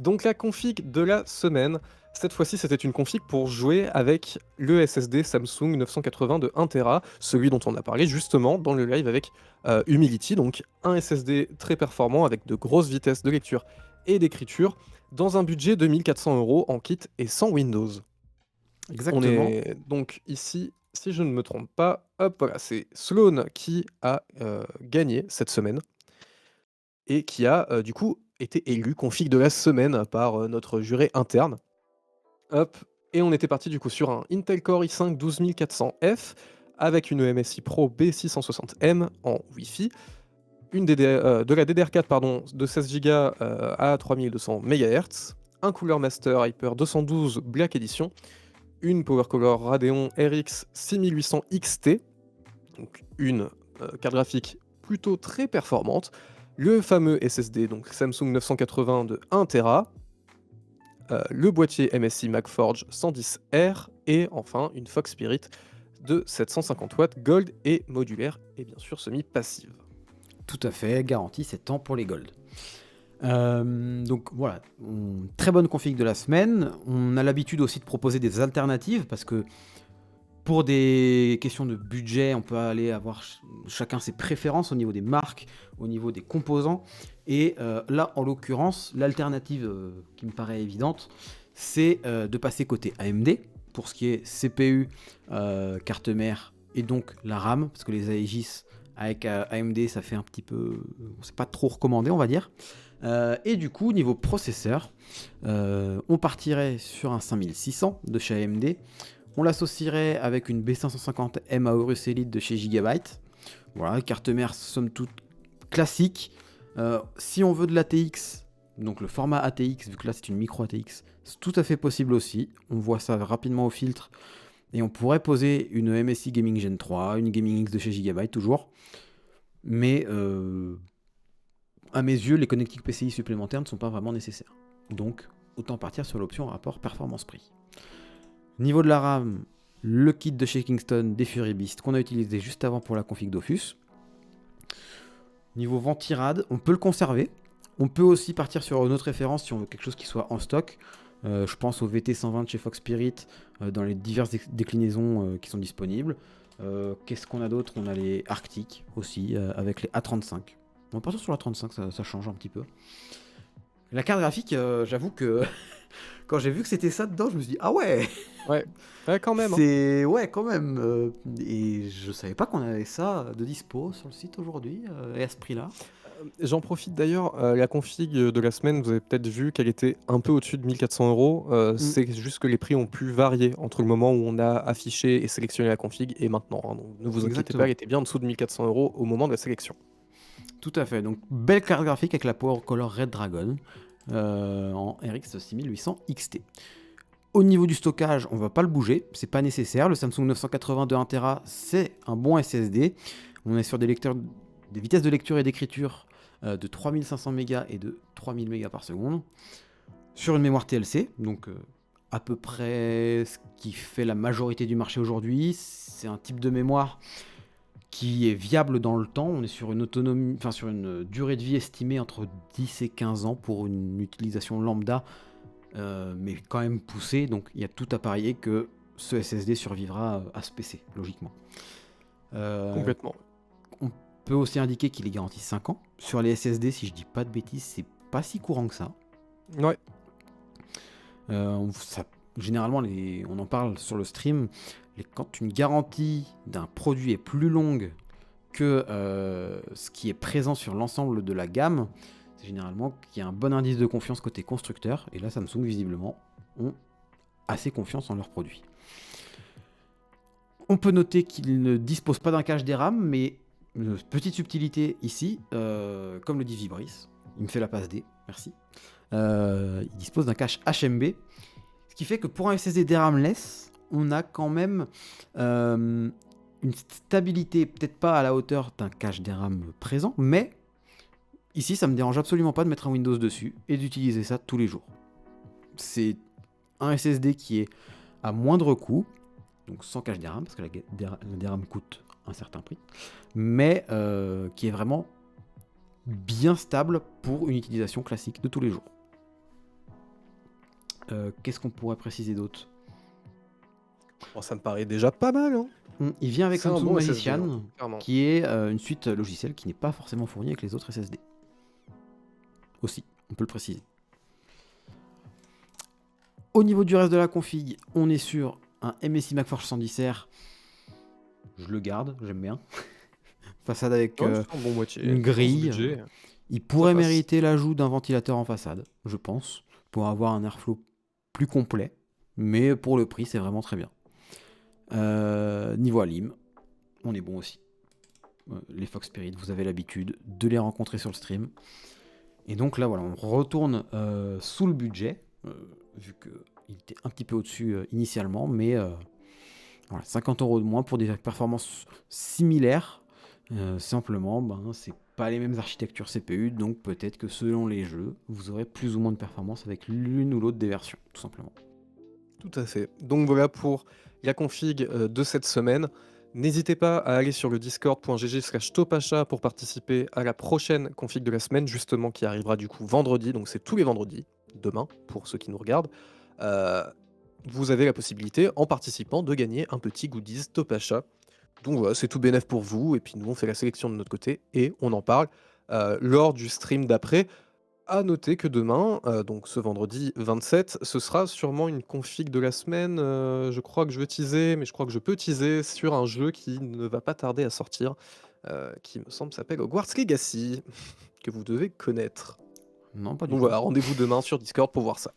Donc la config de la semaine, cette fois-ci c'était une config pour jouer avec le SSD Samsung 980 de 1 Tera, celui dont on a parlé justement dans le live avec Humility, donc un SSD très performant avec de grosses vitesses de lecture et d'écriture, dans un budget de 1400 € en kit et sans Windows. On Exactement. est donc ici, si je ne me trompe pas, hop, voilà, c'est Sloan qui a gagné cette semaine et qui a du coup été élu config de la semaine par notre juré interne. Hop, et on était parti du coup sur un Intel Core i5 12400F avec une MSI Pro B660M en Wi-Fi, de la DDR4 pardon, de 16 Go à 3200 MHz, un Cooler Master Hyper 212 Black Edition, une Power Color Radeon RX 6800 XT, donc une carte graphique plutôt très performante, le fameux SSD, donc Samsung 980 de 1 Tera, le boîtier MSI MagForge 110R et enfin une Fox Spirit de 750 watts Gold et modulaire et bien sûr semi-passive. Tout à fait, garantie 7 ans pour les Gold. Donc voilà, très bonne config de la semaine. On a l'habitude aussi de proposer des alternatives parce que pour des questions de budget, on peut aller avoir chacun ses préférences au niveau des marques, au niveau des composants. Et là, en l'occurrence, l'alternative qui me paraît évidente, c'est de passer côté AMD pour ce qui est CPU, carte mère et donc la RAM, parce que les Aegis avec AMD, ça fait un petit peu... c'est pas trop recommandé, on va dire. Et du coup, niveau processeur, on partirait sur un 5600 de chez AMD. On l'associerait avec une B550M Aorus Elite de chez Gigabyte. Voilà, carte mère somme toute classique. Si on veut de l'ATX, donc le format ATX, vu que là c'est une micro ATX, c'est tout à fait possible aussi. On voit ça rapidement au filtre. Et on pourrait poser une MSI Gaming Gen 3, une Gaming X de chez Gigabyte toujours. Mais à mes yeux, les connectiques PCI supplémentaires ne sont pas vraiment nécessaires. Donc, autant partir sur l'option rapport performance-prix. Niveau de la RAM, le kit de chez Kingston des Fury Beast qu'on a utilisé juste avant pour la config Dofus. Niveau ventirad, on peut le conserver. On peut aussi partir sur une autre référence si on veut quelque chose qui soit en stock. Je pense au VT120 de chez Fox Spirit dans les diverses déclinaisons qui sont disponibles. Qu'est-ce qu'on a d'autre? On a les Arctic aussi avec les A35. On va partir sur la 35, ça change un petit peu. La carte graphique, j'avoue que quand j'ai vu que c'était ça dedans, je me suis dit ah ouais, Ouais, ouais quand même. Hein. c'est ouais quand même. Et je savais pas qu'on avait ça de dispo sur le site aujourd'hui et à ce prix-là. J'en profite d'ailleurs, la config de la semaine, vous avez peut-être vu qu'elle était un peu au-dessus de 1400 €. Mm, C'est juste que les prix ont pu varier entre le moment où on a affiché et sélectionné la config et maintenant. Hein. Donc ne vous inquiétez pas, elle exactement. était bien en dessous de 1400 € au moment de la sélection. Tout à fait. Donc belle carte graphique avec la Power Color Red Dragon en RX 6800 XT. Au niveau du stockage, on va pas le bouger, c'est pas nécessaire. Le Samsung 980 de 1 Tera, c'est un bon SSD. On est sur des vitesses de lecture et d'écriture de 3500 mégas et de 3000 mégas par seconde. Sur une mémoire TLC, donc à peu près ce qui fait la majorité du marché aujourd'hui. C'est un type de mémoire qui est viable dans le temps. On est sur une autonomie, enfin sur une durée de vie estimée entre 10 et 15 ans pour une utilisation lambda, mais quand même poussée. Donc il y a tout à parier que ce SSD survivra à ce PC, logiquement. Euh, Complètement. on peut aussi indiquer qu'il est garanti 5 ans. Sur les SSD, si je dis pas de bêtises, c'est pas si courant que ça. Ouais. Généralement, on en parle sur le stream, quand une garantie d'un produit est plus longue que ce qui est présent sur l'ensemble de la gamme, c'est généralement qu'il y a un bon indice de confiance côté constructeur, et là Samsung visiblement ont assez confiance en leurs produits. On peut noter qu'ils ne disposent pas d'un cache DRAM, mais petite subtilité ici, comme le dit Vibris, il me fait la passe D, merci. Il dispose d'un cache HMB, ce qui fait que pour un SSD DRAM-less, on a quand même une stabilité, peut-être pas à la hauteur d'un cache DRAM présent, mais ici, ça me dérange absolument pas de mettre un Windows dessus et d'utiliser ça tous les jours. C'est un SSD qui est à moindre coût, donc sans cache DRAM, parce que la DRAM coûte un certain prix, mais qui est vraiment bien stable pour une utilisation classique de tous les jours. Qu'est-ce qu'on pourrait préciser d'autre? Bon, ça me paraît déjà pas mal, hein. Il vient avec C'est un un Tool bon SSD, hein, Magician, clairement. qui est, une suite logicielle qui n'est pas forcément fournie avec les autres SSD. Aussi, on peut le préciser. Au niveau du reste de la config, on est sur un MSI MacForge 110R. Je le garde, j'aime bien. Façade avec Ouais, c'est un bon moitié. une Pour ce grille. budget, Il ça pourrait passe. mériter l'ajout d'un ventilateur en façade, je pense, pour avoir un airflow plus complet. Mais pour le prix, c'est vraiment très bien. Niveau Alim, on est bon aussi. Les Fox Spirit, vous avez l'habitude de les rencontrer sur le stream. Et donc là, voilà, on retourne sous le budget, vu qu'il était un petit peu au-dessus initialement, mais voilà, 50 € de moins pour des performances similaires. Simplement, c'est pas les mêmes architectures CPU, donc peut-être que selon les jeux, vous aurez plus ou moins de performance avec l'une ou l'autre des versions, tout simplement. Tout à fait. Donc voilà pour la config de cette semaine. N'hésitez pas à aller sur le discord.gg/topachat pour participer à la prochaine config de la semaine, justement qui arrivera du coup vendredi. Donc c'est tous les vendredis, demain, pour ceux qui nous regardent. Euh, Vous avez la possibilité, en participant, de gagner un petit goodies Topachat. Donc voilà, c'est tout bénef pour vous. Et puis nous, on fait la sélection de notre côté et on en parle lors du stream d'après. À noter que demain, donc ce vendredi 27, ce sera sûrement une config de la semaine, je crois que je vais teaser, mais je crois que je peux teaser sur un jeu qui ne va pas tarder à sortir, qui me semble s'appelle Hogwarts Legacy, que vous devez connaître. Non, pas du Donc tout. voilà, rendez-vous demain sur Discord pour voir ça.